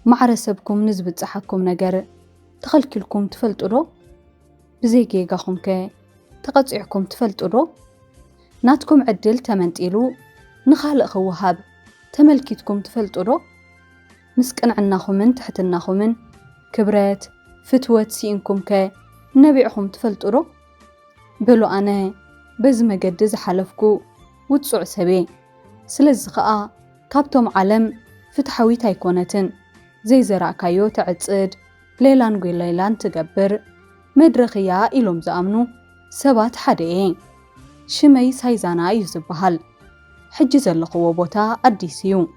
معرسبكم نزبط صحكم نجر تخلكلكم تفلترو بزيجي جاكم تقطعكم تفلترو ناتكم عدل تمنتيلو نخالق خوهاب تملكتكم تفلترو مسكن عناخمن تحتناخمن كبرات فتوت سينكم نبيعكم تفلترو بلو أنا بزم جدز حلفكو وتصع سبي سلزقاء كابتم علم فتحوي تايكونتن زي زرعكايو تعتصد ليلان قوي ليلان تقبر مدرخيا إلوم زامنو سبات حدين شمي سايزانا يزبهال حج زلقو بوتا أديسيو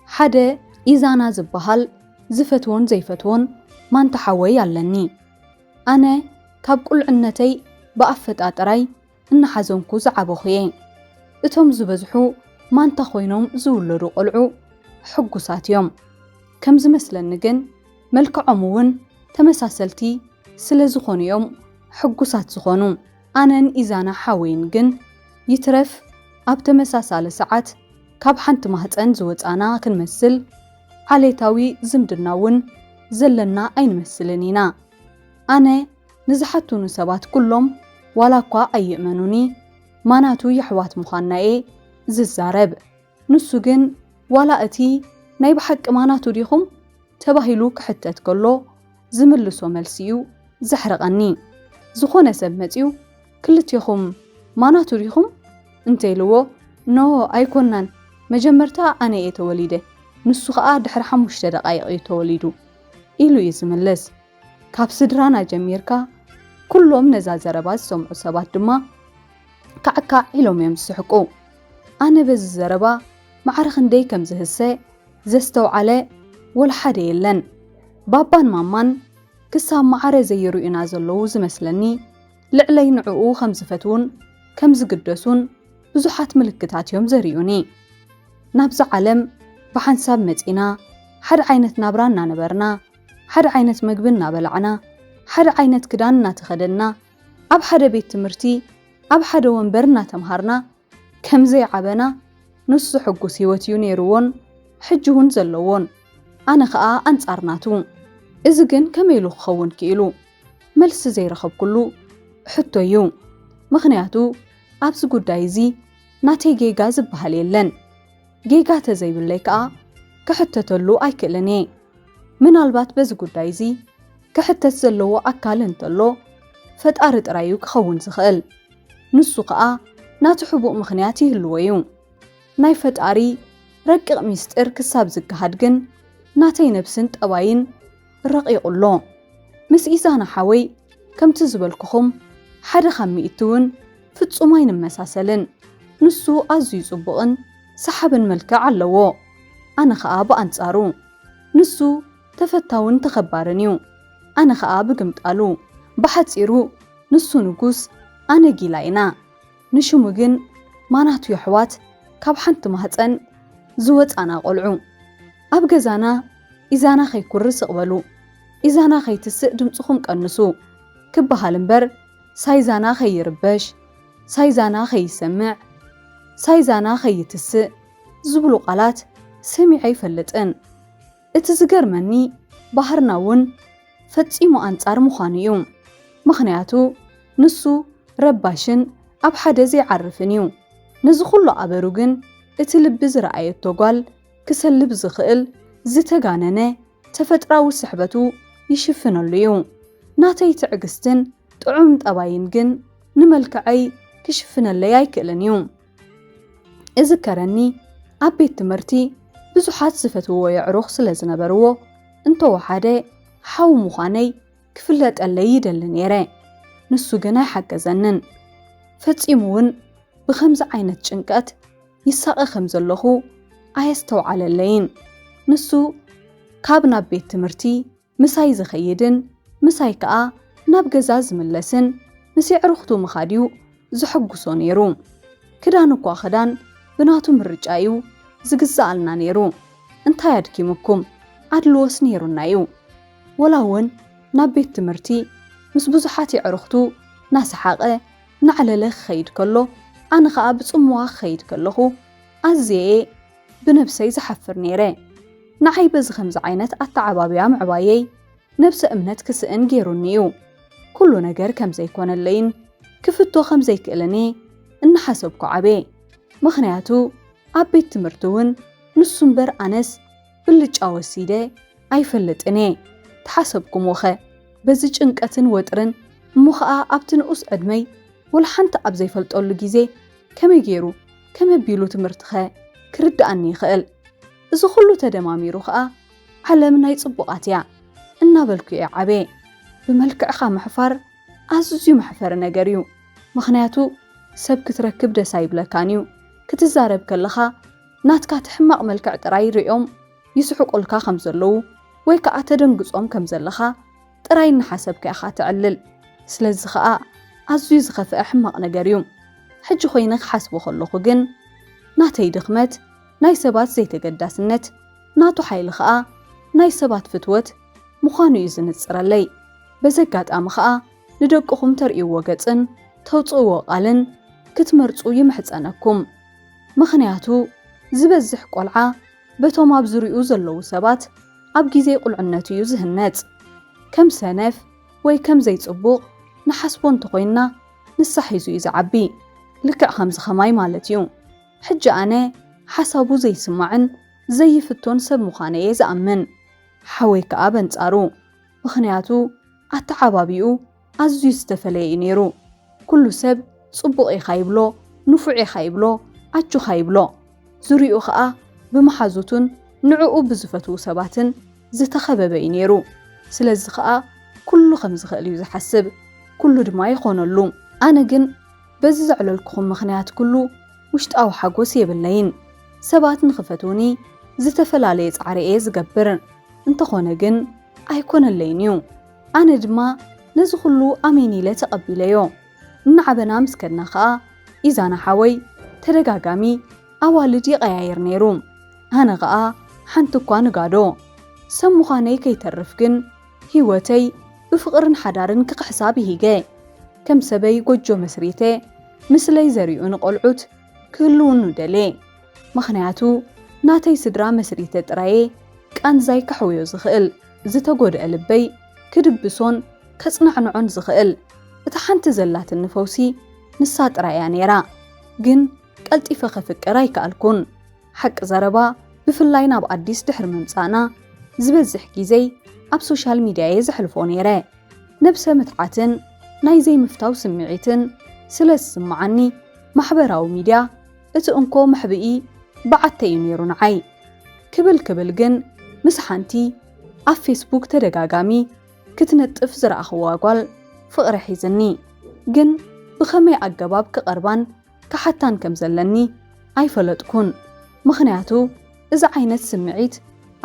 حدا إزانا زبهال زفتون زيفتون ما انتحوي يالني أنا كاب كل عنتي بأفت أتراي إن حزنكو زعبو خيين اتهم زبزحو ما انتخوينهم زولرو قلعو حقو ساتيوم كم زمثل نجن ملك عمون تمساسلتي سلزخون يوم حقو سات زخونو أنا إزانا حاوين جن يترف أب تمساسال ساعات كاب حنت مهتن زوت أنا كنمثل عليتاوي زمدناون زلنا أين مثلنينا أنا نزحتو نسبات كلهم ولا قا أي منوني ماناتو يحوات مخانائي ززارب نسوجن ولا أتي نايب حق ماناتو ديخم تباهيلوك حتى تقولو زملسو ملسيو زحرقني زخونة سبمتيو كلتيخم ماناتو ديخم انتيلوو نو أيكونن مجمرتا أنا يتوليده نسو خا دحر 5 دقايق يتوليدو إلو يزملس كاب سدرانا جميركا كلهم نزازربات سمعو سبات دما كعكا إلوم يمسحقو أنا بز زربا معرخن دي كم زهسي زستو على والحد يلن بابان مامان كسا معرى زيرو إنازلو زمسلني لعلي نعقو خمزفتون كم زقدسون بزحات ملكتات يوم زريوني نابز عالم بحنساب متئنا حد عينت نابراننا نبرنا حد عينت مقبلنا بلعنا حد عينت كداننا تخدلنا أب حد بيت تمرتي أب حد وانبرنا تمهرنا كم زي عبنا نص حقو سيوتيون يروون حجهون زلوون أنا خاء أنصارناتو إذن كميلو خون كيلو ملس زي رخب كلو حتو يوم مخنياتو أبس قدايزي ناتي جيغا زبهال يلن جيغا تزي بالليكا كحتتلو أيكلني من البات بز قدايزي كحتتزلو أكالنتلو فتقارت رايو كخون زخل نسو قا ناتحبو مخنياتي هلويو ناي فتقاري رقق ميستر كساب زكهادجن ناتي نبسن تقواين رقيقلو مس إيسانا حاوي كم تزبلكخم حدا خميتون فتصومين مساسلن نسو أزو يصبقن سحبن ملكا علوو أنا خآب أنصارو نسو تفتاون تخبارنيو أنا خآب قمتقالو بحتصيرو نسو نقوس أنا جيلاينا نشو مجن ماناتو يحوات كاب حنت مهتن زوت أنا قلعو أبجزانا إزانا خي كرس قبلو إزانا خي تسق دمصخم كنسو كبهالنبر سايزانا خي يربش سايزانا خي يسمع سايزانا خي تسق زبلو قالات سمعي فلتن اتزقر مني بحرناون فتيمو أنصار مخانيوم مخنياتو نسو رباشن أب حدا زي عرفنيو نزخلو أبروجن اتلبز رأي توغال كسلب زخيل زتغاننه تفتراو سحبتو يشفنليو ناتي تعقستن طعم طباين جن نملكعي كشفنلي يكلنيو اذكرني أبيت تمرتي بزحات صفتو يعرخ سلازنبرو انتو حدا حاو مخاني كفلت اللي يدلن نسو جنا حق زنن فتيمون بخمس عينة شنكات يساق خمز اللخو عيستو على اللين نسو كابنا بيت تمرتي مساي زخيدن مساي كا نابجزاز ملسن مسي عرختو مخاديو زحقو صونيرو كدانو كوا خدان بناتو مرجايو زقزالنا نيرو انتا يدكي مكم عدلوس نيرو نايو ولاون نابيت تمرتي مس بزحاتي عرختو ناس حاقه نعلله خيد كله أنا خاب صموا خيد كله أزي بنفسي زحفر نيره ንዓይ በዚ ከምዚ ዓይነት ኣተዓባብያ ምዕባየይ ነብሰ እምነት ክስእን ገይሩኒዩ ኩሉ ነገር ከም ዘይኮነለይን ክፍቶ ከም ዘይክእልኒ እናሓሰብኩ ዓቤ ምኽንያቱ ኣብ ቤት ትምህርቲ እውን ንሱ እምበር ኣነስ ብልጫ ወሲደ ኣይፈልጥን ተሓሰብኩም ወኸ በዚ ጭንቀትን ወጥርን እሞ ከዓ ኣብቲ ንኡስ ዕድመይ ወላ ሓንቲ ኣብ ዘይፈልጠሉ ግዜ ከመይ ገይሩ ከመቢሉ ትምህርትኸ ክርዳእኒ ይኽእል እዚ ኩሉ ተደማሚሩ ከዓ ዓለም ናይ ጽቡቓት እያ እናበልኩ እየ ዓቤ ብመልክዕኻ ምሕፋር ኣዝዩ መሕፈሪ ነገር እዩ ምኽንያቱ ሰብ ክትረክብ ደስ ኣይብለካን እዩ ክትዛረብ ከለኻ ናትካ ትሕማቕ መልክዕ ጥራይ ርኦም ይስሕቁልካ ከም ዘለዉ ወይ ከዓ ተደንግጾም ከም ዘለኻ ጥራይ እናሓሰብካ ኢኻ ትዕልል ስለዚ ከዓ ኣዝዩ ዝኸፍአ ሕማቕ ነገር እዩ ሕጂ ኮይነ ክሓስቦ ከለኹ ግን ናተይ ድኽመት ናይ ሰባት ዘይተገዳስነት ናቱ ሓይሊ ከዓ ናይ ሰባት ፍትወት ምዃኑ እዩ ዝንጽረለይ በዘጋጣሚ ከዓ ንደቅኹም ተርእይዎ ገጽን ተውፅእዎ ቃልን ክትመርጹ ይምሕፀነኩም ምኽንያቱ ዝበዝሕ ቆልዓ በቶም ኣብ ዙርኡ ዘለዉ ሰባት ኣብ ግዜ ቁልዕነቱ እዩ ዝህነጽ ከም ሰነፍ ወይ ከም ዘይጽቡቕ ንሓስቦ እንተኾይና ንሳሕ ሒዙ እዩ ዝዓቢ ልክዕ ከምዚ ኸማይ ማለት እዩ ሕጂ ኣነ ሓሳቡ ዘይስማዕን ዘይፍቶን ሰብ ምዃነ እየ ዝኣምን ሓወይ ከዓ በንጻሩ ምኽንያቱ ኣተዓባቢኡ ኣዝዩ ዝተፈለየ እዩ ነይሩ ኩሉ ሰብ ጽቡቕ ኢኻ ይብሎ ንፉዕ ኢኻ ይብሎ ኣቹኻ ይብሎ ዙርኡ ከዓ ብመሓዙቱን ንዕኡ ብዝፈትዉ ሰባትን ዝተኸበበ እዩ ነይሩ ስለዚ ከዓ ኩሉ ከም ዝኽእል እዩ ዝሓስብ ኩሉ ድማ ይኾነሉ ኣነ ግን በዚ ዘዕለልኩኹም ምኽንያት ኩሉ ውሽጣዊ ሓጎስ የብለይን ሰባት ንኽፈትውኒ ዝተፈላለየ ጻዕሪ እየ ዝገብር እንተኾነ ግን ኣይኮነለይን እዩ ኣነ ድማ ነዚ ኩሉ ኣሜን ኢለ ተቐቢለዮ እናዓበና ምስከድና ከዓ ኢዛና ሓወይ ተደጋጋሚ ኣዋልድ ይቐያየር ነይሩ ኣነ ከዓ ሓንቲ እኳ ንጋዶ ሰብ ምዃነይ ከይተርፍ ግን ህይወተይ ብፍቕርን ሓዳርን ክኽሕሳብ ይሂገ ከም ሰበይ ጎጆ መስሪቴ ምስለይ ዘሪኡ ንቖልዑት ክህልውኑ ደሌ ምኽንያቱ ናተይ ስድራ መስሪተ ጥራዬ ቃንዛይ ካሕውዮ ዝኽእል ዝተጎድአ ልበይ ክድብሶን ከጽናዕንዖን ዝኽእል እታ ሓንቲ ዘላትን ንፈውሲ ንሳ ጥራያ ነይራ ግን ቀልጢፈ ኸፍቅር ኣይከኣልኩን ሓቂ ዘረባ ብፍላይ ናብ ኣዲስ ድሕሪ ምምጻእና ዝበዝሕ ግዜይ ኣብ ሶሻል ሚድያ የዘሕልፎ ነይረ ነብሰ ምትዓትን ናይ ዘይምፍታው ስምዒትን ስለ ዝስምዓኒ ማሕበራዊ ሚድያ እቲ እንኮ መሕብኢ በዓተይ እዩ ነይሩ ንዓይ ክብል ግን ምስ ሓንቲ ኣብ ፌስቡክ ተደጋጋሚ ክትነጥፍ ዝረኣኽዋ ጓል ፍቕሪ ሒዝኒ ግን ብኸመይ ኣገባብ ክቐርባን ክሓታን ከም ዘለኒ ኣይፈለጥኩን ምኽንያቱ እዚ ዓይነት ስምዒት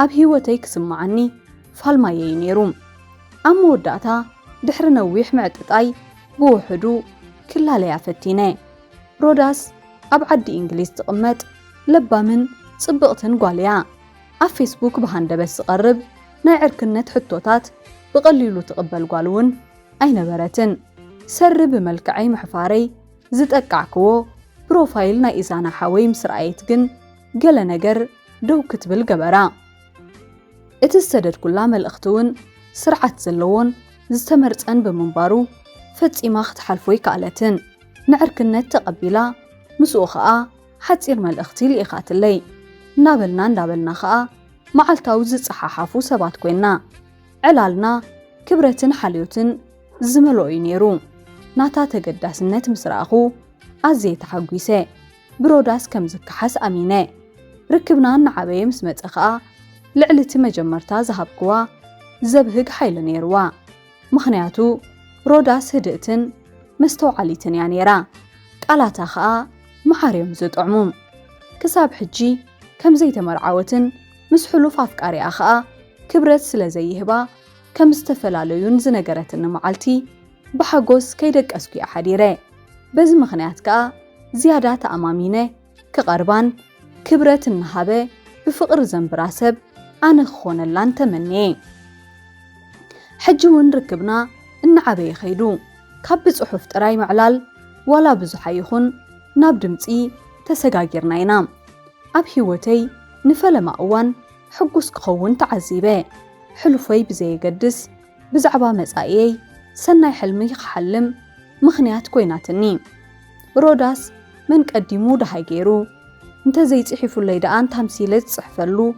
ኣብ ህይወተይ ክስምዓኒ ፋልማየ እዩ ነይሩ ኣብ መወዳእታ ድሕሪ ነዊሕ ምዕጥጣይ ብውሕዱ ክላለያ ፈቲነ ሮዳስ ኣብ ዓዲ እንግሊዝ ትቕመጥ ለባምን ጽብቕትን ጓል እያ ኣብ ፌስቡክ ብሃንደበት ዝቐርብ ናይ ዕርክነት ሕቶታት ብቐሊሉ ትቕበል ጓል እውን ኣይነበረትን ሰሪ ብመልክዐይ ምሕፋረይ ዝጠቃዕክዎ ፕሮፋይል ናይ ኢዛና ሓወይ ምስ ረኣየት ግን ገለ ነገር ደው ክትብል ገበራ እቲ ዝሰደድኩላ መልእኽቲ እውን ስርዓት ዘለዎን ዝተመርፀን ብምንባሩ ፈጺማ ክትሓልፎ ይከኣለትን ንዕርክነት ተቐቢላ ምስኡ ከዓ ሓፂር መልእኽቲ ልኢኻትለይ እናበልና ከዓ መዓልታዊ ዝፀሓሓፉ ሰባት ኮይና ዕላልና ክብረትን ሓልዮትን ዝመልኦ እዩ ነይሩ ናታ ተገዳስነት ምስ ረኣኹ ኣዝየ ተሓጒሰ ብሮዳስ ከም ዝከሓስ ኣሚነ ርክብና ንዓበየ ምስ መፀ ከዓ ልዕሊ እቲ መጀመርታ ዝሃብክዋ ዘብህግ ሓይሊ ነይርዋ ምኽንያቱ ሮዳስ ህድእትን መስተውዓሊትን እያ ነይራ ቃላታ ከዓ መሓርዮም ዝጥዕሙ ክሳብ ሕጂ ከም ዘይተመርዓወትን ምስ ሕሉፍ ኣፍቃሪኣ ከዓ ክብረት ስለ ዘይህባ ከም ዝተፈላለዩን ዝነገረትን መዓልቲ ብሓጎስ ከይደቀስኩ እያ ሓዲረ በዚ ምኽንያት ከዓ ዝያዳ ተኣማሚነ ክቐርባን ክብረት እናሃበ ብፍቕሪ ዘንብራ ሰብ ኣነ ክኾነላን ተመነየ ሕጂ እውን ርክብና እናዓበየ ኸይዱ ካብ ብጽሑፍ ጥራይ ምዕላል ዋላ ብዙሓ ይኹን ናብ ድምፂ ተሰጋጊርና ኢና ኣብ ህይወተይ ንፈለማ እዋን حجوس كخون تعذيبه حلفي بزي قدس بزعبا مسائي سناي حلمي خحلم مخنيات كويناتني روداس من قديمو دحاي گيرو انت زي صحيفو ليدان تمثيلت صحفلو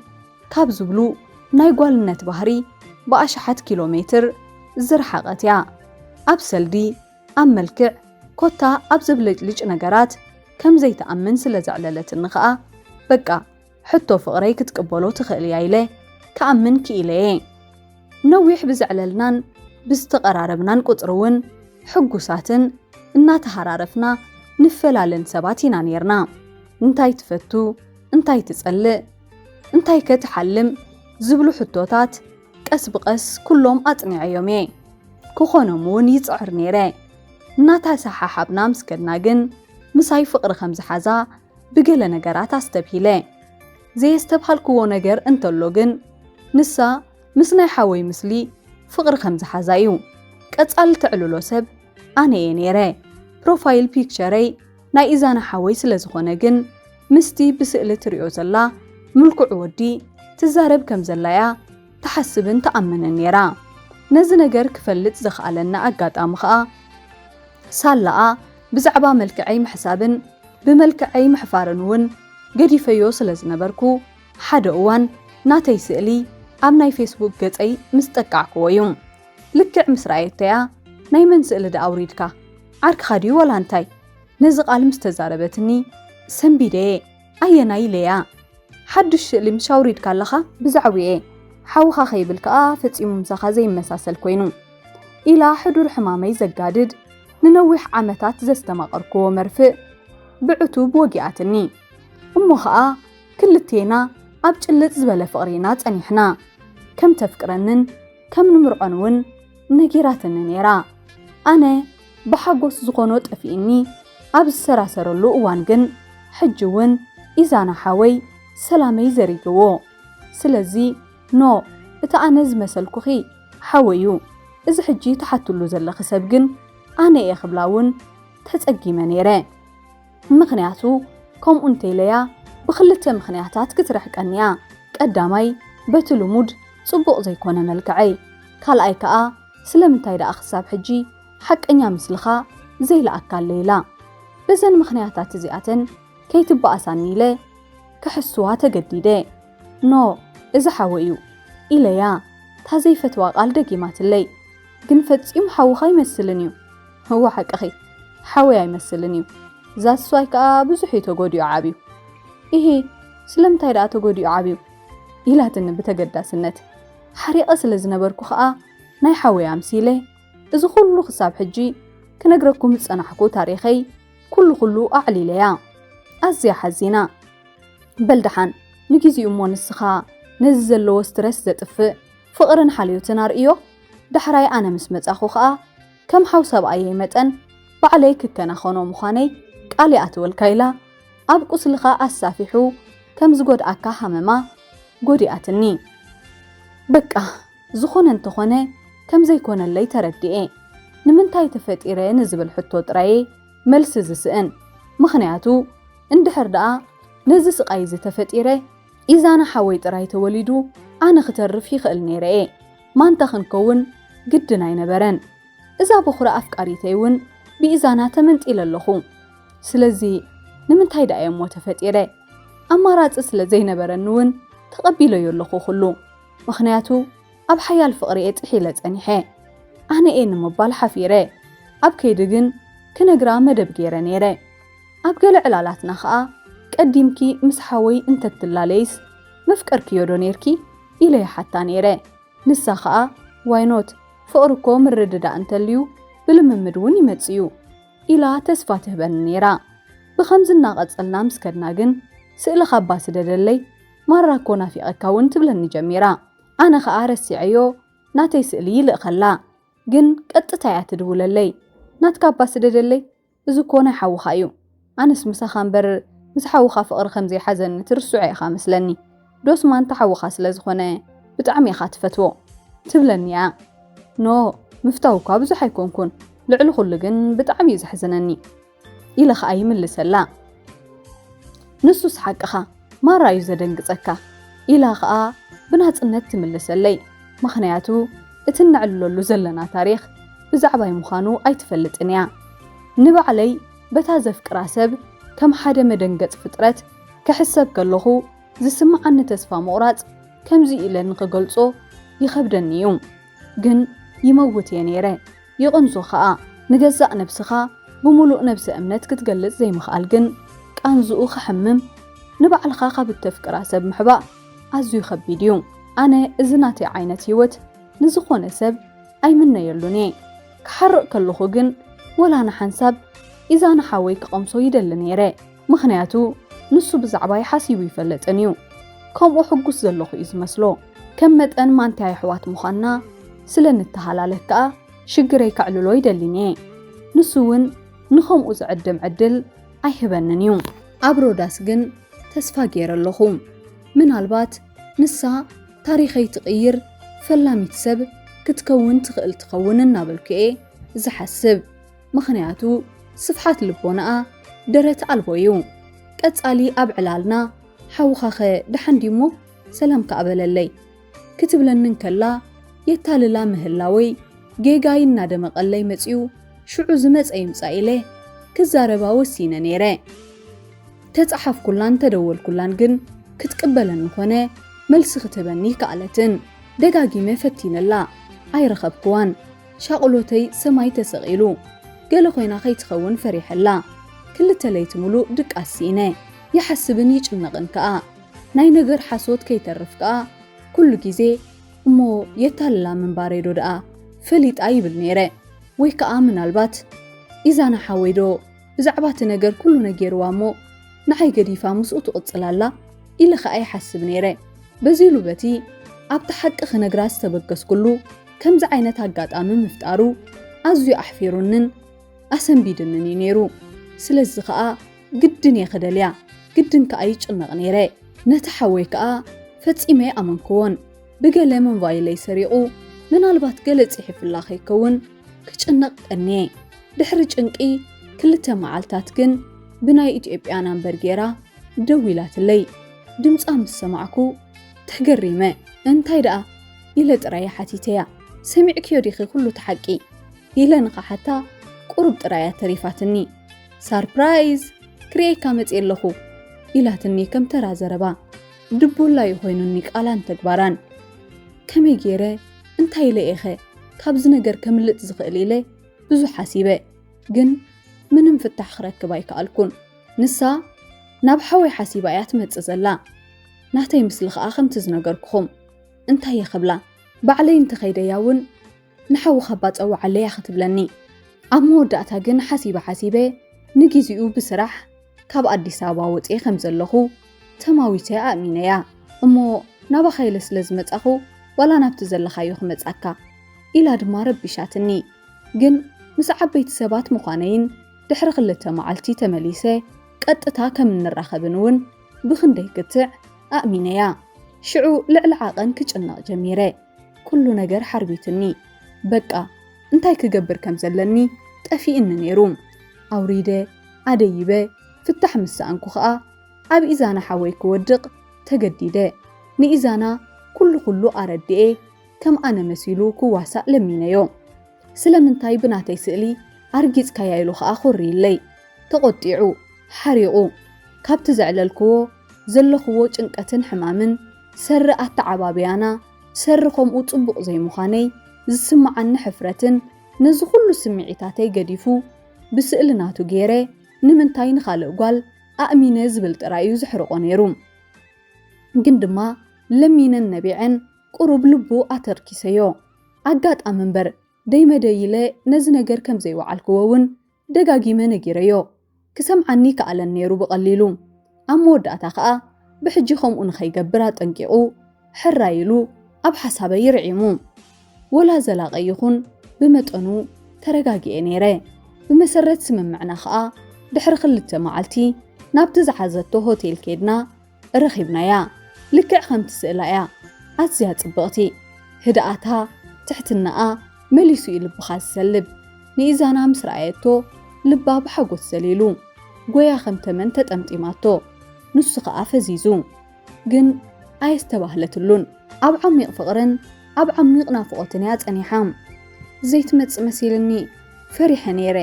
كاب زبلو ناي ጓልነት ባህሪ በአሽሓት ኪሎ ሜትር ዝርሓቐትያ ኣብ ሰልዲ ኣብ መልክዕ ኮታ ኣብ ዝብልጭልጭ ነገራት ከም ዘይተኣምን ስለ ዘዕለለትን ኸኣ በቃ ሕቶ ፍቕረይ ክትቅበሎ ትኽእል ያይለ ከኣምን ክኢለየ ነዊሕ ብዝዕለልናን ብዝተቐራረብናን ቁጥሩውን ሕጉሳትን እናተሃራረፍና ንፈላለን ሰባት ኢና ነርና እንታይ ትፈቱ እንታይ ትጸልእ እንታይ ክትሓልም ዝብሉ ሕቶታት ቀስ ብቀስ ኩሎም ኣጽኒዐዮም እየ ክኾኖም እውን ይጽዕር ነይረ እናተሰሓሓብና ምስከድና ግን ምሳይ ፍቕሪ ከም ዝሓዛ ብገለ ነገራት ኣስተብሂለ ዘየስተብሃልክዎ ነገር እንተሎ ግን ንሳ ምስ ናይ ሓወይ ምስሊ ፍቕሪ ከም ዝሓዛ እዩ ቀጻሊ ትዕልሎ ሰብ ኣነ እየ ነይረ ፕሮፋይል ፒክቸረይ ናይ ኢዛና ሓወይ ስለ ዝኾነ ግን ምስቲ ብስእሊ ትሪኦ ዘላ ምልኩዕ ወዲ ትዛረብ ከም ዘላያ ተሓስብን ተኣምንን ነይራ ነዚ ነገር ክፈልጥ ዝኽኣለና ኣጋጣሚ ኸኣ ሳላኣ ብዛዕባ መልክዐይ ምሕሳብን ብመልክዐይ ምሕፋርን እውን ገዲፈዮ ስለ ዝነበርኩ ሓደ እዋን ናተይ ስእሊ ኣብ ናይ ፌስቡክ ገጸይ ምስ ጠቃዕክዎ እዩ ልክዕ ምስ ረኣየተያ ናይ መን ስእሊ ዳ ኣውሪድካ ዓርክኻ ድዩ ወላ እንታይ ነዚ ቃል ምስ ተዛረበትኒ ሰንቢደየ ኣየናይ ለያ ሓድሽ ስእሊ ምስ ኣውሪድካ ኣለኻ ብዛዕባየ ሓውኻ ኸይብል ከኣ ፈጺሙ ምሳኻ ዘይመሳሰል ኮይኑ ኢላ ሕዱር ሕማመይ ዘጋድድ ንነዊሕ ዓመታት ዘስተማቐርክዎ መርፍእ ብዕቱብ ወጊኣትኒ እሞ ኸኣ ክልቴና ኣብ ጭልጥ ዝበለ ፍቕሪና ጸኒሕና ከም ተፍቅረንን ከም ንምርዖን እውን ነጊራትኒ ነይራ ኣነ ብሓጎስ ዝኾኖ ጠፊእኒ ኣብ ዝሰራሰረሉ እዋን ግን ሕጂ እውን ኢዛና ሓወይ ሰላመይ ዘሪግዎ ስለዚ ኖ እታ ኣነ ዝመሰልኩኺ ሓወዩ እዚ ሕጂ ተሓትሉ ዘለኺ ሰብ ግን ኣነ እየ ክብላውን ተጸጊመ ነይረ ምኽንያቱ ከምኡ እንተይለያ ብኽልተ ምኽንያታት ክትረሕቀንያ ቀዳማይ በቲ ልሙድ ጽቡቕ ዘይኮነ መልክዐይ ካልኣይ ከኣ ስለምንታይ ደኣ ክሳብ ሕጂ ሓቀኛ ምስልኻ ዘይለኣካል ሌላ በዘን ምኽንያታት እዚኣተን ከይትበኣሳኒ ኢለ ክሕስዋ ተገዲደ ኖ እዚ ሓወዩ ኢለያ ታ ዘይፈትዋ ቃል ደጊማትለይ ግን ፈጺሙ ሓውኻ ይመስልን እዩ ህዋ ሓቅኺ ሓወይ ኣይመስልን እዩ ዛስዋይ ከኣ ብዙሕ ተጎዲኡ ዓብዩ ይሄ ስለምንታይ ደኣ ተጎዲኡ ዓብዩ ኢላትኒ ብተገዳስነት ሓሪቐ ስለ ዝነበርኩ ከኣ ናይ ሓወይ ኣምሲለ እዚ ኩሉ ክሳብ ሕጂ ክነግረኩም ዝጸናሕኩ ታሪኸይ ኩሉ ኣዕሊለያ ኣዝያ ሓዚና በልድሓን ንግዚኡ እሞ ንስኻ ነዚ ዘለዎ ስትረስ ዘጥፍእ ፍቕርን ሓልዮትን ኣርእዮ ዳሕራይ ኣነ ምስ መጻኹ ከኣ ከም ሓው ሰብኣየይ መጠን ባዕለይ ክከናኸኖ ምዃነይ ቃል ኣትወልካ ኢላ ኣብ ቁስልኻ ኣሳፊሑ ከም ዝጎድኣካ ሃመማ ጎዲኣትኒ በቃ ዝኾነ እንተኾነ ከም ዘይኮነለይ ተረዲኤ ንምንታይ ተፈጢረ ንዝብል ሕቶ ጥራዬ መልሲ ዝስእን ምኽንያቱ እንድሕር ደኣ ነዚ ስቃይ ዝተፈጢረ ኢዛና ሓወይ ጥራይ ተወሊዱ ኣነ ክተርፍ ይኽእል ነይረ ማንታ ክንከውን ግድን ኣይነበረን እዛ በኹራ ኣፍቃሪተይ እውን ብኢዛና ተመንጢለ ኣለኹ ስለዚ ንምንታይ ደኣ እሞ ተፈጢረ ኣማራፂ ስለ ዘይነበረን እውን ተቐቢለዮ ኣለኹ ኩሉ ምኽንያቱ ኣብ ሓያል ፍቕሪ ጥሒለ ጸኒሐ ኣነ ንምባል ሓፊረ ኣብ ከይዲ ግን ክነግራ መደብ ገይረ ነይረ ኣብ ገለ ዕላላትና ኸኣ ቀዲምኪ ምስ ሓወይ እንተትላለይስ መፍቀርክዮ ዶ ነርኪ ኢለይ ሓታ ነይረ ንሳ ኸኣ ዋይኖት ፍቕርኮ ምርድዳእ እንተልዩ ብልምምድ እውን ይመጽዩ ኢላ ተስፋ ትህበኒ ነይራ ብኸምዚ እናቐጸልና ምስከድና ግን ስእሊ ኻባ ስደደለይ ማራኮ ናፊቐካ እውን ትብለኒ ጀሚራ ኣነ ኸኣ ረሲዐዮ ናተይ ስእሊ ይልእኸላ ግን ቀጥታ እያ ትድውለለይ ናትካባ ስደደለይ እዚ ኮ ናይ ሓውኻ እዩ ኣነስ ምሳኻ እምበር ምስ ሓውኻ ፍቕሪ ከምዘይሓዘኒ ትርስዑ ኢኻ መስለኒ ዶስ ማንታ ሓውኻ ስለ ዝኾነ ብጣዕሚ ኢኻ ትፈትዎ ትብለኒ እያ ኖ ምፍታው እኳ ብዙሕ ኣይኮንኩን ልዕሊ ኩሉ ግን ብጣዕሚ እዩ ዘሕዝነኒ ኢለ ኸኣ ይምልሰላ ንሱስ ሓቅኻ ማራ እዩ ዘደንግጸካ إلا خا بناصنت تملسلي مخنياتو اتنعللو زلنا تاريخ بزعباي مخانو ايتفلطن يا نبعلي بتا زفقرا سب كم حدا مدنقص فطرت كحسب كلخو زسمعني تسفا مقراص كمزي إلى نقገልጾ يخبدنيو ግን يموت ينيره يقنزو خا نجزأ نفسخا بملؤ نفس أمنت كتقلص زي مخال ግን ቃንዝኡ خحمم نبعل خاخا بالتفكر سب محبا عزو يخبيديو أنا إذناتي عينت هيوت نزخون سب أي منا يلوني كحرق كاللخو ግን ولا نحنسب إذا نحاوي كقمصو يدلنيره مخنياتو نسو بزعباي حاسيبو يفلطنيو كم حقوس زلخو يزمسلو كم متن ما انتي حوات مخانا سلن التحالالك شجري كعلولو يدليني نسوون نخم أزعدم عدل أيهبننيو أبروداس ግን ተስፋ ገይረለኹም ምናልባት ንሳ ታሪኸይ ትቕይር ፈላሚት ሰብ ክትከውን ትኽእል ትኸውን እናበልክኤ ዝሓስብ ምኽንያቱ ስፍሓት ልቦናኣ ደረት ኣልቦዩ ቀጻሊ ኣብ ዕላልና ሓውኻኸ ድሓንዲሞ ሰላም ከኣበለለይ ክትብለንን ከላ የታልላ ምህላወይ ጌጋይ እናደመቐለይ መጺኡ ሽዑ ዝመጸ ይምጻእ ኢለ ክዛረባ ወሲነ ነይረ ተጻሓፍ ኩላን ተደወል ኩላን ግን ክትቅበለን ኾነ መልስ ክትበኒ ከኣለትን ደጋጊመ ፈቲነላ ኣይረኸብክዋን ሻቕሎተይ ሰማይ ተሰቒሉ ገለ ኾይና ኸይትኸውን ፈሪሐላ ክልተ ለይቲ ሙሉእ ድቃሲነ ይሓስብን ይጭነቕን ከኣ ናይ ነገር ሓሶት ከይተርፍ ከኣ ኩሉ ጊዜ እሞ የታልላ ምንባረይዶ ደኣ ፈሊጣ ይብል ነይረ ወይ ከኣ ምናልባት ኢዛና ሓወይዶ ብዛዕባቲ ነገር ኩሉ ነገርዋ እሞ نحي قديفة مسؤوت أطلالا إلا خاي حسب نيره بزيلو بتي أبت حق خنجراس تبقس كله كم زعينة هجات آمن مفتارو أزوي أحفيرونن أحسن بيدنني نيرو سلزقاء جدن يخدليا جدن كأيش النغنيره نتحوي كأ فتيمة أمن كون بقى من فايلي سريعو من البات قلت يحف الله يكون كتشنق أني دحرج أنكي كل تمعالتات جن بناي إثيوبيا برجيرا دويلات لي دمص أمس سمعكو تحقريمه انتي دقا إلا ترايحتي تيا سمعك يوريخي كله تحقي إلا نقا حتى قرب ترايا تريفاتني ساربرايز كريي كامت إلخو إلا تني كم ترا زربا دبو لا يخوينوني قالان تكباران كمي جيره انتي لإيخي كابز نجر كملت زغقلي لي بزو حاسيبه جن منم فتح خرك بايك ألكون نسا نبحوي حسيبايات متزلا نحتي مثل خاخم تزنقركم انت هي خبلا بعلي انت خيدياون نحو خبات أو عليا ختبلني أمو داتا جن حسيبة نجيزيو بسرح كاب أدي سابا وطي خمزلخو تماويتي أمينيا أمو نبا خيلس لزمت أخو ولا نبتزل خيو خمت أكا إلا دمار بشاتني جن مسعب بيت سبات مقانين دحر خلته معلتي تمليسه قطتا كم نرخبنون بخندي قطع أأمينيا شعو لعلعاقن كجنا جميره كل نجر حربيتني بقى انتي كجبر كم زلني تأفي إن نيروم أوريده عديبه فتح مسا أنكو خاء أب إزانا حويك ودق تجديده ني إزانا كل أردئه كم أنا مسيلو كواسا لمينيو سلمنتاي بناتي سئلي أرجيز كيايلو خاخوري لي تقطيعو حريقو كابت زعللكو زلخو چنقتن حمامن سر أتعبابيانا سر خمو طبق زي مخاني زسمعن حفرتن نزو كل سمعيتاتي قديفو بسئلناتو غيره نمنتاين خالق قال أأمينة زبلت رأيو زحرقو نيروم جندما لمين النبيعن قرب لبو أتركيسيو أقات أمنبر دايما دايلة نزنجر كم زي وعالكوون دقاقي ما نجيريو كسم عني كعلى النيرو بقليلو أمود أتاقا بحجيخم أنخي قبرات أنكيعو حرايلو أبحسابا يرعيمو ولا زلاغيخون بمتقنو ترقاقي نيري بمسرت سمم معنا خا دحر خلت معالتي نابتز عزتو هوتيل كيدنا رخيبنا يا لكع خمت سئلايا أتزيها تبغتي هدأتها تحت النقا مليسو يلبخاز سلب نيزانا مسرعيتو لبا بحقوت سليلو قويا خمتمن تتأمتيماتو نسخة فزيزو جن ኣየስተባህለትሉን ኣብ ዓሚቕ ፍቕርን ኣብ ዓሚቕ ናፍቖትን እያ ጸኒሓ ዘይትመጽእ መሲልኒ ፈሪሐ ነይረ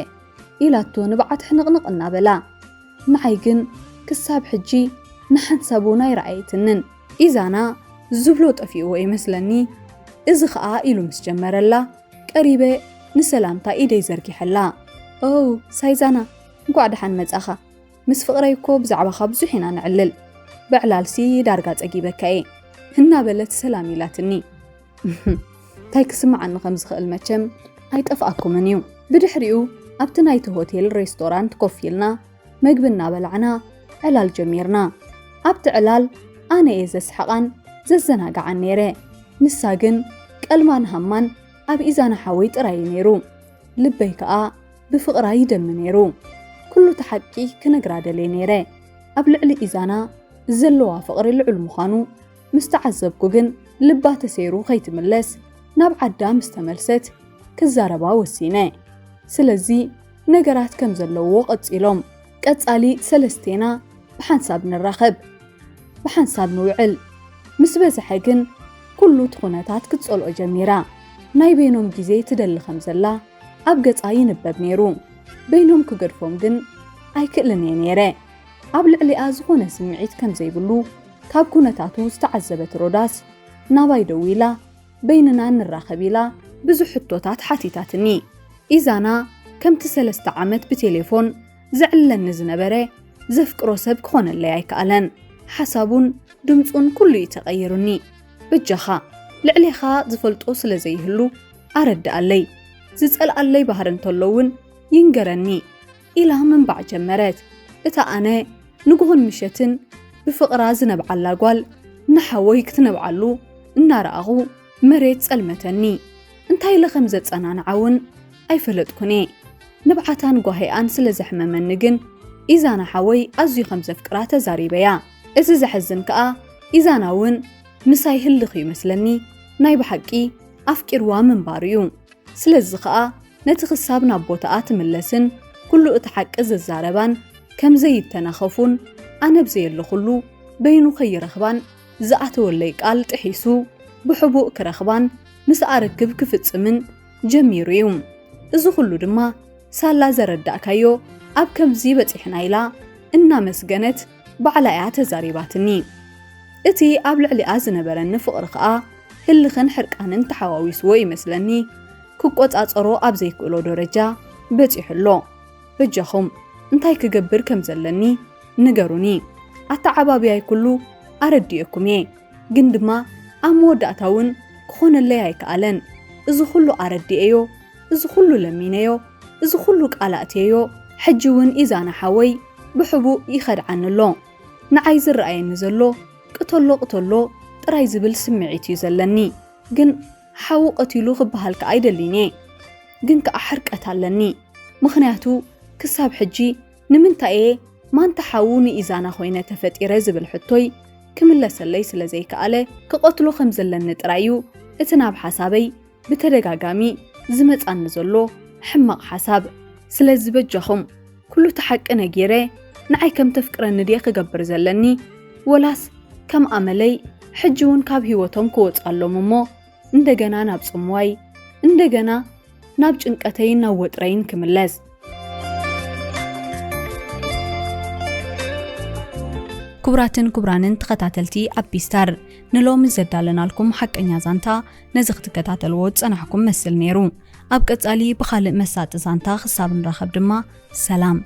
ኢላቶ ንበዓት ሕንቕንቕ እናበላ ንዓይ ግን ክሳብ ሕጂ ንሓንሳቡን ኣይረኣየትንን ኢዛና ዝብሎ ጠፊእዎ ይመስለኒ እዚ ኸኣ ኢሉ ምስ ጀመረላ ቀሪበ ንሰላምታ ኢደይ ዘርጊሐላ ኦ ሳይዛና እንኳዕ ደሓን መጻኻ ምስ ፍቕረይ እኮ ብዛዕባኻ ብዙሕ ኢና ንዕልል ብዕላልሲ ዳርጋ ጸጊበካ እየ እናበለት ሰላም ኢላትኒ እንታይ ክስምዓኒ ከም ዝኽእል መቸም ኣይጠፍኣኩምን እዩ ብድሕሪኡ ኣብቲ ናይቲ ሆቴል ሬስቶራንት ኮፍ ኢልና ምግቢ እናበላዕና ዕላል ጀሚርና ኣብቲ ዕላል ኣነ እየ ዘስሐቓን ዘዘናግዓን ነይረ ንሳ ግን ቀልማን ሃማን ኣብ ኢዛና ሓወይ ጥራይ ነይሩ ልበይ ከዓ ብፍቕራ ይደም ነይሩ ኩሉ ተሓቂ ክነግራ ደለየ ነይረ ኣብ ልዕሊ ኢዛና ዘለዋ ፍቕሪ ልዑል ምዃኑ ምስተዓዘብኩ ግን ልባ ተሰይሩ ከይትምለስ ናብ ዓዳ ምስ ተመልሰት ክዛረባ ወሲነ ስለዚ ነገራት ከም ዘለዎ ቀፂሎም ቀጻሊ ሰለስቴና ብሓንሳብ ንራኸብ ብሓንሳብ ንውዕል ምስ በዝሐ ግን ኩሉ ትኹነታት ክትጸልኦ ጀሚራ ናይ በይኖም ግዜ ትደሊ ከም ዘላ ኣብ ገጻ ይንበብ ነይሩ በይኖም ክገድፎም ግን ኣይክእልን ነይረ ኣብ ልዕሊኣ ዝኾነ ስምዒት ከም ዘይብሉ ካብ ኩነታቱ ዝተዓዘበት ሮዳስ ናባይ ደው ኢላ በይንና ንራኸብ ኢላ ብዙሕ ሕቶታት ሓቲታትኒ ኢዛና ከምቲ 3 ዓመት ብቴሌፎን ዝዕለኒ ዝነበረ ዘፍቅሮ ሰብ ክኾነለይ ኣይከኣለን ሓሳቡን ድምፁን ኩሉ ይተቐይሩኒ ብጃኻ ልዕሊኻ ዝፈልጦ ስለ ዘይህሉ ኣረዳኣለይ ዝጸልኣለይ ባህር እንተለውን ይንገረኒ ኢላ ምንባዕ ጀመረት እታ ኣነ ንግሆን ምሸትን ብፍቕራ ዝነብዓላ ጓል ንሓወይ ክትነብዓሉ እናረኣኹ መሬት ጸልመተኒ እንታይ ለኸም ዘጸናንዓውን ኣይፈለጥኩኔ ንብዓታን ጓሄኣን ስለ ዘሕመመኒ ግን ኢዛና ሓወይ ኣዝዩ ከም ዘፍቅራ ተዛሪበያ እዚ ዘሕዝን ከዓ ኢዛናውን ምሳይ ህልኽ ይመስለኒ ናይ ብሓቂ ኣፍቂርዋ ምንባር እዩ ስለዚ ከዓ ነቲ ክሳብ ናብ ቦታኣ ትምለስን ኩሉ እቲ ሓቂ ዘዛረባን ከም ዘይተናኸፉን ኣነ ብዘየለኹሉ በይኑ ከይረኽባን ዝኣተወለይ ቃል ጥሒሱ ብሕቡእ ክረኽባን ምስ ኣረክብ ክፍጽምን ጀሚሩ እዩ እዚ ኩሉ ድማ ሳላ ዘረዳእካዮ ኣብ ከምዚ በፂሕና ኢላ እናመስገነት ባዕላ እያ ተዛሪባትኒ እቲ ኣብ ልዕሊኣ ዝነበረኒ ፍቕሪ ከዓ ህልኽን ሕርቃንን ተሓዋዊስዎ ይመስለኒ ክቆጻጸሮ ኣብ ዘይክእሎ ደረጃ በፂሕሎ በጃኹም እንታይ ክገብር ከም ዘለኒ ንገሩኒ ኣተዓባብያይ ኩሉ ኣረዲእኩም እየ ግን ድማ ኣብ መወዳእታውን ክኾነለይ ኣይከኣለን እዚ ኩሉ ኣረዲእዮ እዚ ኩሉ ለሚነዮ እዚ ኩሉ ቃላእትዮ ሕጂ እውን ኢዛና ሓወይ ብሕቡእ ይኸድዓንሎ ንዓይ ዝረኣየኒ ዘሎ ቅተሎ ጥራይ ዝብል ስምዒት እዩ ዘለኒ ግን ሓው ቀቲሉ ክበሃልካ ኣይደሊኔ ግን ከዓ ሕርቀት ኣለኒ ምኽንያቱ ክሳብ ሕጂ ንምንታይ ማንታ ሓው ንኢዛና ኮይነ ተፈጢረ ዝብል ሕቶይ ክምለሰለይ ስለ ዘይከኣለ ክቆትሎ ከም ዘለኒ ጥራዩ እቲ ናብ ሓሳበይ ብተደጋጋሚ ዝመጻኒ ዘሎ ሕማቕ ሓሳብ ስለዚ በጃኹም ኩሉ ተሓቂ ነጊረ ንዓይ ከም ተፍቅረኒ ድየ ክገብር ዘለኒ ወላስ ከም ኣመለይ ሕጂ እውን ካብ ህይወቶም ክወጻሎም እሞ እንደገና ናብ ጽምዋይ እንደገና ናብ ጭንቀተይን ናብ ወጥረይን ክምለስ ክቡራንን ተኸታተልቲ ኣቢስታር ንሎሚ ዘዳለናልኩም ሓቀኛ ዛንታ ነዚ ክትከታተልዎ ጸናሕኩም መስል ነይሩ ኣብ ቀጻሊ ብኻልእ መሳጢ ዛንታ ክሳብ ንራኸብ ድማ ሰላም